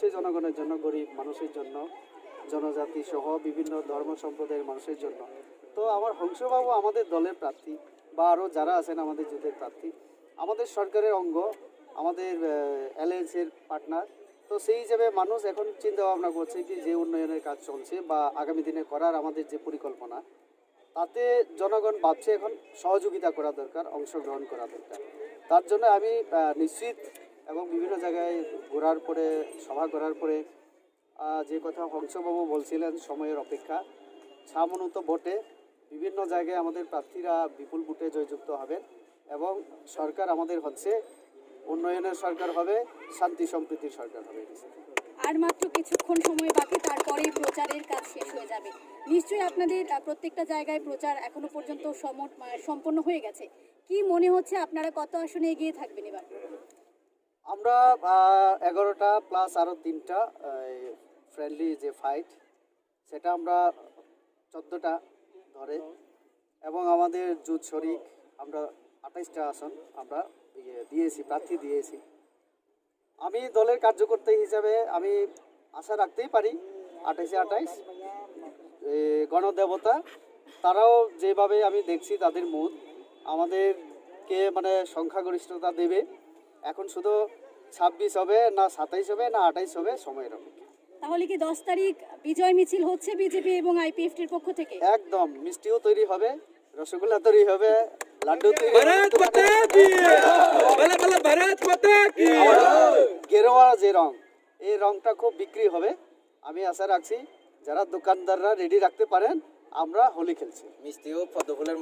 হচ্ছে জনগণের জন্য, গরিব মানুষের জন্য, জনজাতি সহ বিভিন্ন ধর্ম সম্প্রদায়ের মানুষের জন্য। তো আমার হংসবাবু আমাদের দলের প্রার্থী বা আরও যারা আছেন আমাদের জোটের প্রার্থী, আমাদের সরকারের অঙ্গ, আমাদের অ্যালায়েন্সের পার্টনার। তো সেই হিসেবে মানুষ এখন চিন্তা ভাবনা করছে কি যে উন্নয়নের কাজ চলছে বা আগামী দিনে করার আমাদের যে পরিকল্পনা, তাতে জনগণ ভাবছে এখন সহযোগিতা করা দরকার, অংশগ্রহণ করা দরকার। তার জন্য আমি নিশ্চিত এবং বিভিন্ন জায়গায় ঘোরার পরে, সভা করার পরে যে কথা হংসবাবু বলছিলেন, সময়ের অপেক্ষা, সামনত ভোটে বিভিন্ন জায়গায় আমাদের প্রার্থীরা বিপুল ভোটে জয়যুক্ত হবেন এবং সরকার আমাদের হচ্ছে উন্নয়নের সরকার হবে, শান্তি সম্প্রীতির সরকার হবে। আর মাত্র কিছুক্ষণ সময় বাকি, তারপরেই প্রচারের কাজ শেষ হয়ে যাবে। নিশ্চয়ই আপনাদের প্রত্যেকটা জায়গায় প্রচার এখনো পর্যন্ত সম্পন্ন হয়ে গেছে। কি মনে হচ্ছে আপনারা কত আসনে এগিয়ে থাকবেন এবার? আমরা 11টা প্লাস আরও 3টা ফ্রেন্ডলি যে ফাইট, সেটা আমরা 14টা ধরে, এবং আমাদের জুট শরিক আমরা 28টা আসন আমরা দিয়েছি, প্রার্থী দিয়েছি। আমি দলের কার্যকর্তা হিসাবে আমি আশা রাখতেই পারি 28 গণদেবতা তারাও যেভাবে আমি দেখছি তাদের মুড আমাদেরকে মানে সংখ্যাগরিষ্ঠতা দেবে। এখন শুধু 26 হবে না 27 হবে না 28 হবে, সময়ের অপেক্ষা। তাহলে কি 10 তারিখ বিজয় মিছিল হচ্ছে বিজেপি এবং আইপিএফটির পক্ষ থেকে? একদম, মিষ্টিও তৈরি হবে, রসগোল্লা তৈরি হবে, লাড্ডু তৈরি হবে। গেরুয়া যে রং, এই রংটা খুব বিক্রি হবে। আমি আশা রাখছি যারা দোকানদাররা রেডি রাখতে পারেন, আমরা হোলি খেলছি। মিষ্টিও পদ্মফুলের